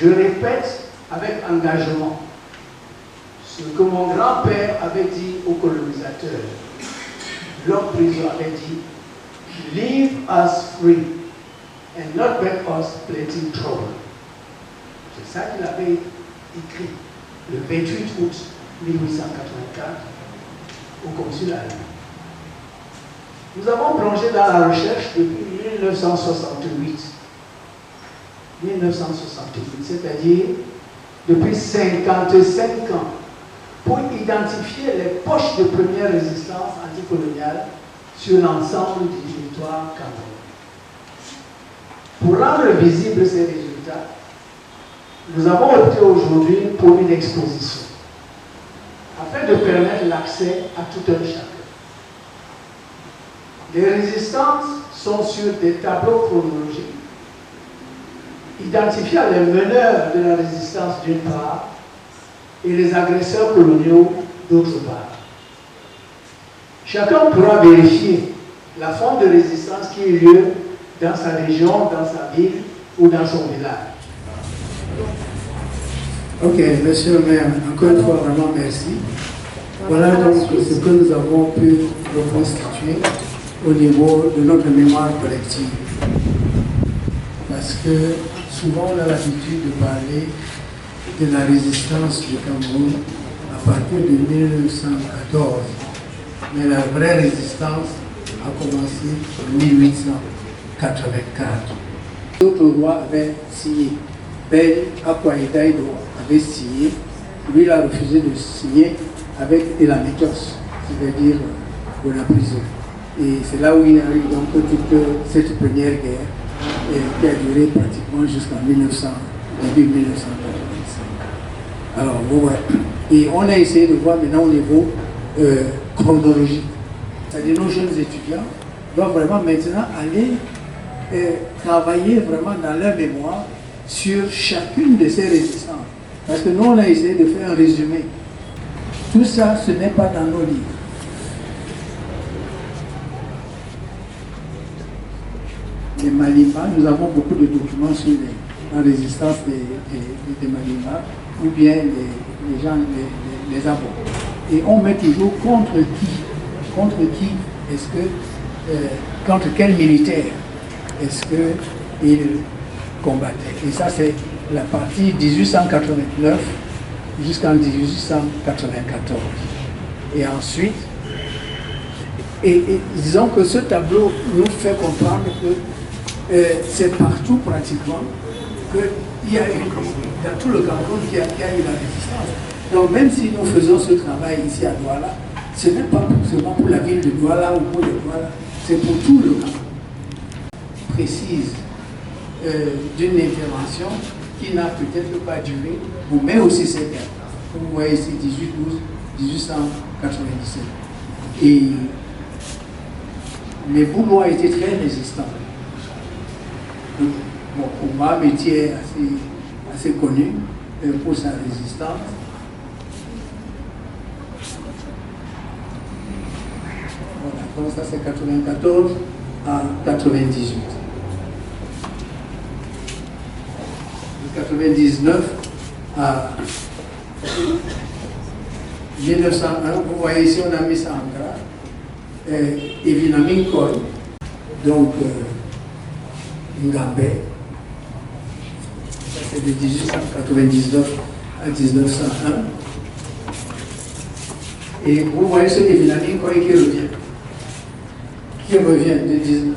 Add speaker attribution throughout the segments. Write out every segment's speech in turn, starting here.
Speaker 1: Je répète avec engagement ce que mon grand-père avait dit aux colonisateurs. L'homme prison avait dit, leave us free and not make us plenty trouble. C'est ça qu'il avait écrit le 28 août 1884 au consulat allemand. Nous avons plongé dans la recherche depuis 1968. 1968, c'est-à-dire depuis 55 ans, pour identifier les poches de première résistance anticoloniale sur l'ensemble du territoire camerounais. Pour rendre visibles ces résultats, nous avons opté aujourd'hui pour une exposition, afin de permettre l'accès à tout un chacun. Les résistances sont sur des tableaux chronologiques identifiant les meneurs de la résistance d'une part et les agresseurs coloniaux d'autre part. Chacun pourra vérifier la forme de résistance qui a eu lieu dans sa région, dans sa ville ou dans son village.
Speaker 2: Ok, monsieur le maire, encore une fois, vraiment merci. Voilà donc ce que nous avons pu reconstituer au niveau de notre mémoire collective. Parce que souvent on a l'habitude de parler de la résistance du Cameroun à partir de 1914. Mais la vraie résistance a commencé en 1884. D'autres rois avaient signé. Ben Akwaïdaïdo avait signé. Lui, il a refusé de signer avec Elamitos, c'est-à-dire de la prison. Et c'est là où il y a eu donc toute cette première guerre qui a duré pratiquement jusqu'en début 1985. Alors, voilà. Et on a essayé de voir maintenant au niveau chronologique. C'est-à-dire nos jeunes étudiants doivent vraiment maintenant aller travailler vraiment dans leur mémoire sur chacune de ces résistances. Parce que nous, on a essayé de faire un résumé. Tout ça, ce n'est pas dans nos livres. Les Malimba, nous avons beaucoup de documents sur la résistance des Malimba, ou bien les gens, les Abos. Et on met toujours contre qui. Contre qui est-ce que, contre quel militaire est-ce qu'ils combattaient. Et ça, c'est la partie 1889 jusqu'en 1894. Et ensuite, et disons que ce tableau nous fait comprendre que c'est partout pratiquement qu'il y a eu, dans tout le Cameroun, qu'il y a eu la résistance. Donc même si nous faisons ce travail ici à Douala, ce n'est pas seulement pour la ville de Douala ou pour le Douala, c'est pour tout le Cameroun. Précise d'une intervention qui n'a peut-être pas duré, mais aussi c'est bien. Comme vous voyez ici, 18-12-1897. Et les Boulois étaient très résistants. Bon, Ouma Métier est assez connu pour sa résistance. Voilà, donc ça c'est 94 à 98. De 99 à 1901, vous voyez ici on a mis ça en gras. Evinami Koy, donc Ngambé, ça c'est de 1899 à 1901. Et vous voyez ce Evinami qui revient de 19.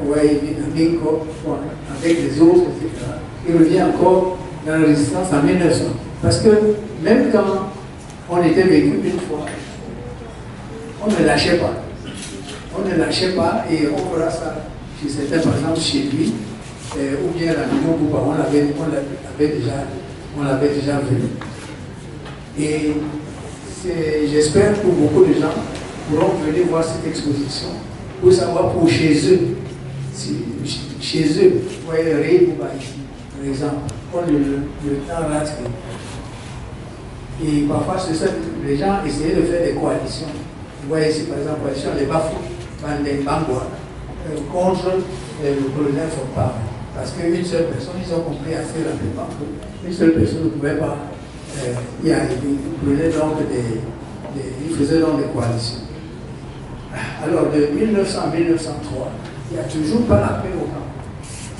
Speaker 2: Vous voyez Evinami avec les autres, etc. Il revient encore dans la résistance en 1900. Parce que même quand on était vécu une fois, on ne lâchait pas. On ne lâchait pas et on fera ça chez certains, par exemple chez lui, ou bien la maison Bouba, on l'avait déjà vu. Et j'espère que beaucoup de gens pourront venir voir cette exposition pour savoir pour chez eux. Chez eux, vous voyez le Ré Bouba ici, par exemple, on le temps là. Et parfois, c'est ça, les gens essayaient de faire des coalitions. Vous voyez ici, par exemple, coalition des Bafou, Bangwa, contre le colonel Fopard. Parce qu'une seule personne, ils ont compris assez rapidement qu'une seule personne ne pouvait pas y arriver. Ils faisaient donc des coalitions. Alors, de 1900 à 1903, il n'y a toujours pas la paix au camp.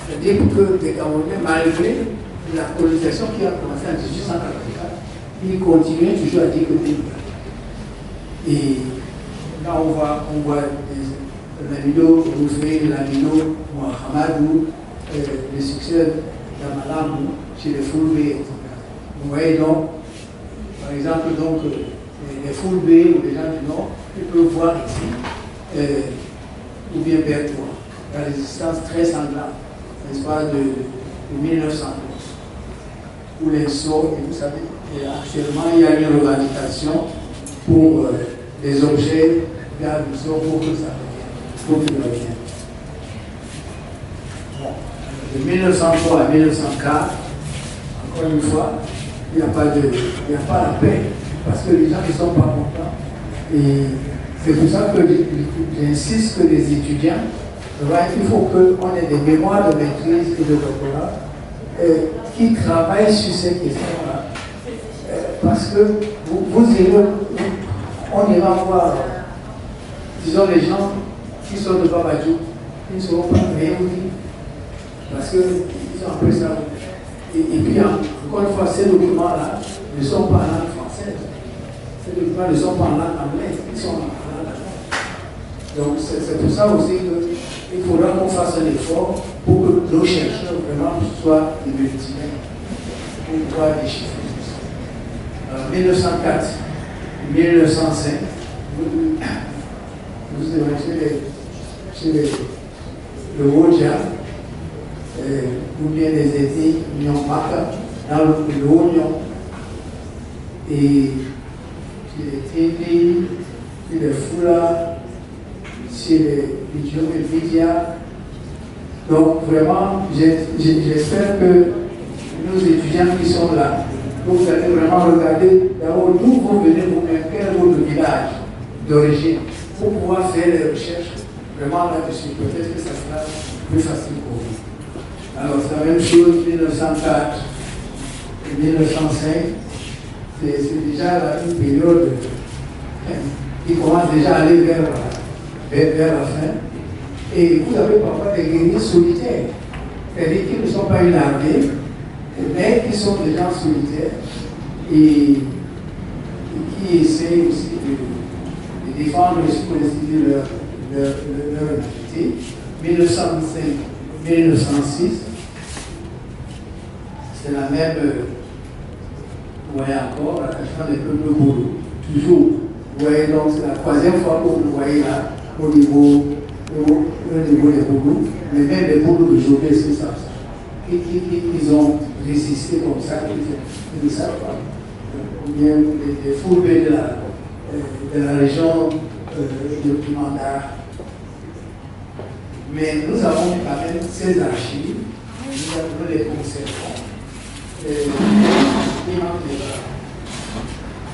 Speaker 2: C'est-à-dire que les Camerounais, malgré la colonisation qui a commencé en 1884, ils continuaient toujours à dire que et là, on voit Lamido Roufé, Lamido Mohamadou, le succès d'Amalamou chez les Foulbé, etc. Vous voyez donc, par exemple, donc, les Foulbé ou les gens du Nord, ils peuvent voir ici, ou bien Bertois, la résistance très sanglante, n'est-ce pas, de 1912, où les sauts, et vous savez, et actuellement, il y a une revendication pour des objets d'admission pour que ça revienne, pour qu'il revienne. Bon. De 1903 à 1904, encore une fois, il n'y a pas la paix, parce que les gens ne sont pas contents. Et c'est pour ça que j'insiste que les étudiants, il faut qu'on ait des mémoires de maîtrise et de doctorat qui travaillent sur ces questions-là. Parce que vous irez, on ira voir, disons, les gens qui sont de Babadjou, ils ne seront pas rien vous dire, parce qu'ils ont appris ça. Et puis, encore une fois, ces documents-là ne sont pas en langue française. Ces documents ne sont pas en langue anglaise, ils sont en langue allemande. Donc, c'est pour ça aussi qu'il faudra qu'on fasse un effort pour que nos chercheurs vraiment soient des multimètres, pour pouvoir déchiffrer. 1904, 1905, vous serez chez le Haut-Dia, ou bien les étés Nyon-Maka, dans le Haut-Nyon, et chez les Tindi, chez les Foula, chez les Bidjo et Bidia. Donc vraiment, j'espère que nos étudiants qui sont là, vous allez vraiment regarder d'abord d'où vous venez vous-même, quel est votre village d'origine, pour pouvoir faire des recherches vraiment là-dessus. Peut-être que ça sera plus facile pour vous. Alors c'est la même chose, 1904 et 1905, c'est déjà là, une période qui commence déjà à aller vers la fin. Et vous avez parfois des guerriers solitaires, c'est-à-dire qui ne sont pas une armée, mais qui sont des gens solitaires et qui essayent aussi de défendre aussi pour essayer leur identité. 1905, 1906, c'est la même, vous voyez encore, l'attachement des peuples boulot. Toujours, vous voyez donc, c'est la troisième fois que vous voyez là, au niveau des boulot, mais même les boulots de Jobé, c'est ça. Ils ont résisté comme ça, ils ne savent pas. Ou bien les Foulbé de la région de Kimanda. Mais nous avons quand même ces archives, nous les conservons.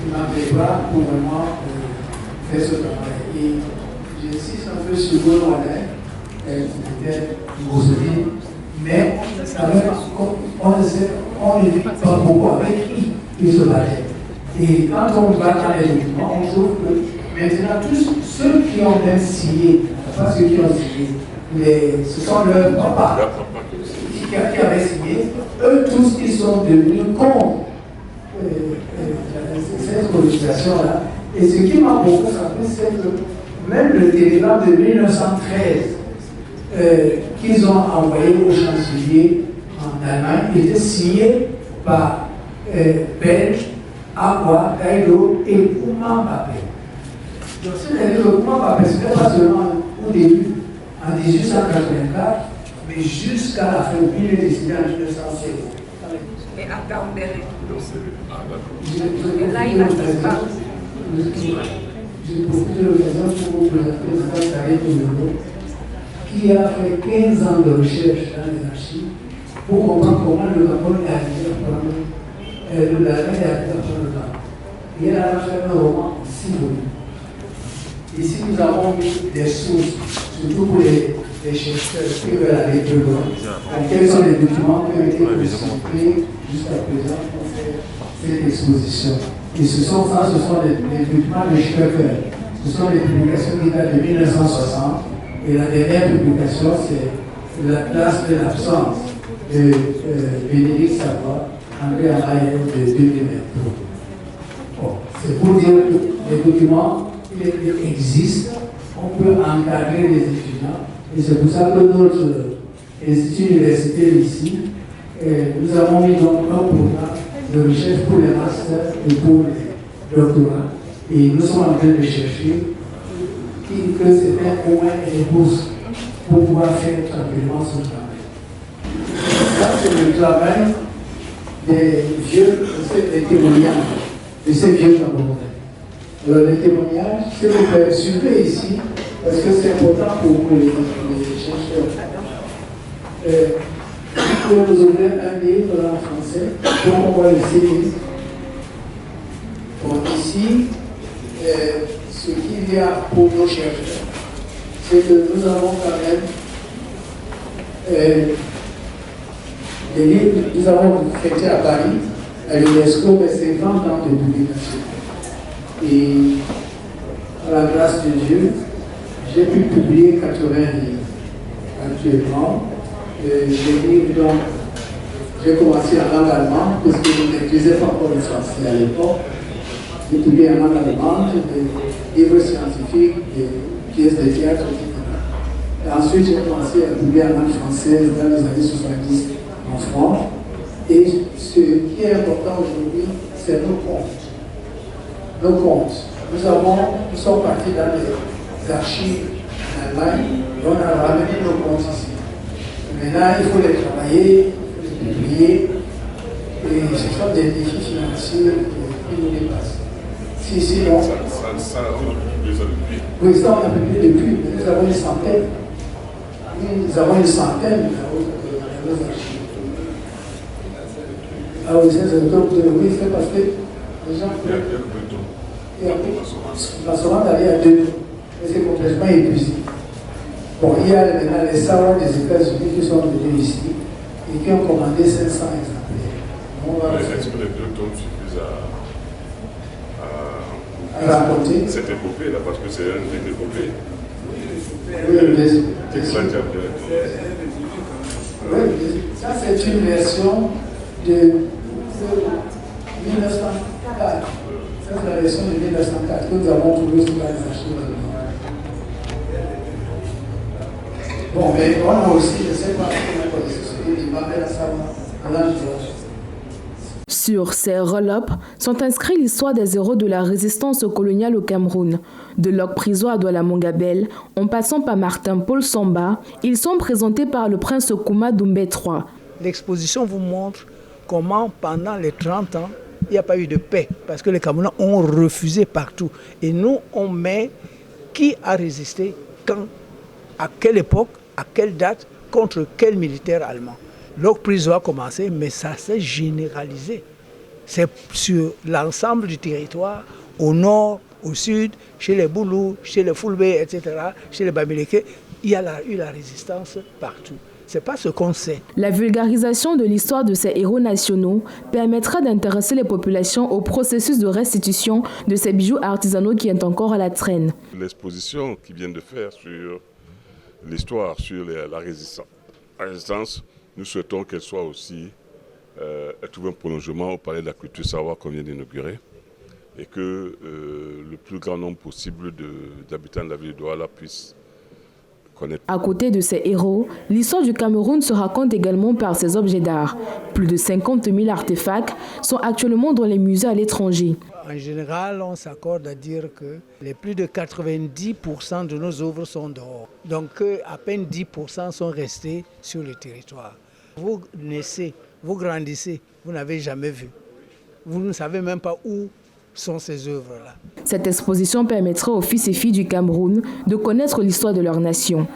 Speaker 2: Il manque pas pour vraiment faire ce travail. Et j'insiste un peu sur le modèle, peut-être Mosovie, mais quand même, on ne vit pas beaucoup avec qui ils se battaient. Et quand on va dans les documents, on trouve que maintenant, tous ceux qui ont même signé, pas ceux qui ont signé, ce sont leurs papas qui avaient signé, eux tous, ils sont devenus contre cette colonisation-là. Et ce qui m'a beaucoup frappé, c'est que même le télégramme de 1913 qu'ils ont envoyé au chancelier en Allemagne était signé par Belge, Agua, Gaïdo et Oumar Mbappé. Donc, c'est-à-dire que Oumar Mbappé, ce n'était pas seulement au début, en 1884, mais jusqu'à la fin, il est décidé en 1916.
Speaker 3: Et attendez.
Speaker 2: Et là, il a disparu. J'ai profité de l'occasion pour vous présenter le président Carré Toulou, qui a fait 15 ans de recherche dans les archives pour comprendre comment le Gabon est arrivé à prendre le Gabon est arrivé à prendre le Gabon. Et il a fait un roman en 6 volumes. Ici, nous avons mis des sources, surtout pour les chercheurs qui veulent aller plus loin. Donc, quels sont les documents qui ont été consultés jusqu'à présent pour faire cette exposition? Et ce sont les documents de Schöcker. Ce sont les publications qui datent de 1960. Et la dernière publication, c'est la classe de l'absence de Bénédicte Savoie, André Amaïen de 2023. Bon, c'est pour dire que les documents existent, on peut encadrer les étudiants. Et c'est pour ça que notre institut universitaire ici, nous avons mis donc un programme de recherche pour les masters et pour les doctorats. Et nous sommes en train de chercher que c'était au moins une bourse pour pouvoir faire tranquillement son travail. Ça, c'est le travail des vieux, des témoignages de ces vieux Camerounais. Alors, les témoignages, si vous pouvez suivre ici, parce que c'est important pour vous, les chercheurs. Vous pouvez vous ouvrir un livre en français, donc on va le saisir. Bon, ici, ce qu'il y a pour nos chercheurs, c'est que nous avons quand même des livres, nous avons fêté à Paris, à l'UNESCO, mais c'est 20 ans de publication. Et à la grâce de Dieu, j'ai pu publier 80 livres actuellement. Les livres, donc, j'ai commencé en langue allemande, parce que je ne maîtrisais pas encore le français à l'époque. J'ai publié en langue allemande, des livres scientifiques, des pièces de théâtre, etc. Et ensuite, j'ai commencé à publier en langue française dans les années 70 en France. Et ce qui est important aujourd'hui, c'est nos comptes. Nos comptes. Nous sommes partis dans les archives en Allemagne et on a ramené nos comptes ici. Maintenant, il faut les travailler, il faut les publier. Et ce sont des défis financiers qui nous dépassent. Sinon,
Speaker 4: ça, on a publié ça depuis.
Speaker 2: Oui, ça, on a publié depuis. Nous avons une centaine. Nous avons une centaine dans nos archives. Ah oui, c'est parce que les gens. Il y a la seconde année à 2 tours. Et c'est complètement épuisé. Bon, il y a maintenant les savants des États-Unis qui sont venus ici et qui ont commandé 500 exemplaires.
Speaker 4: Est-ce que les 2 tomes suffisent à
Speaker 2: raconter
Speaker 4: cette épopée-là, parce que c'est une épopée.
Speaker 2: Oui, ça c'est une version de 1904. Ça c'est la version de 1904 que nous avons trouvée sur les archives. Bon, mais on a aussi, je ne sais pas, il m'a fait la salle.
Speaker 5: Sur ces roll-up sont inscrits l'histoire des héros de la résistance coloniale au Cameroun. De Locke Priso à Douala Mongabel, en passant par Martin-Paul Samba, ils sont présentés par le prince Kouma Doumbé III.
Speaker 1: L'exposition vous montre comment pendant les 30 ans, il n'y a pas eu de paix, parce que les Camerounais ont refusé partout. Et nous, on met qui a résisté, quand, à quelle époque, à quelle date, contre quel militaire allemand. Locke Priso a commencé, mais ça s'est généralisé. C'est sur l'ensemble du territoire, au nord, au sud, chez les Boulous, chez les Fulbé, etc., chez les Bamileke, il y a eu la résistance partout. C'est pas ce qu'on sait.
Speaker 5: La vulgarisation de l'histoire de ces héros nationaux permettra d'intéresser les populations au processus de restitution de ces bijoux artisanaux qui est encore à la traîne.
Speaker 4: L'exposition qu'ils viennent de faire sur l'histoire, sur la résistance, nous souhaitons qu'elle soit aussi ait trouvé un prolongement au Palais de la Culture Savoie qu'on vient d'inaugurer et que le plus grand nombre possible d'habitants de la ville de Douala puissent connaître.
Speaker 5: À côté de ces héros, l'histoire du Cameroun se raconte également par ses objets d'art. Plus de 50 000 artefacts sont actuellement dans les musées à l'étranger.
Speaker 2: En général, on s'accorde à dire que les plus de 90% de nos œuvres sont dehors. Donc à peine 10% sont restés sur le territoire. Vous naissez, vous grandissez, vous n'avez jamais vu. Vous ne savez même pas où sont ces œuvres-là.
Speaker 5: Cette exposition permettra aux fils et filles du Cameroun de connaître l'histoire de leur nation.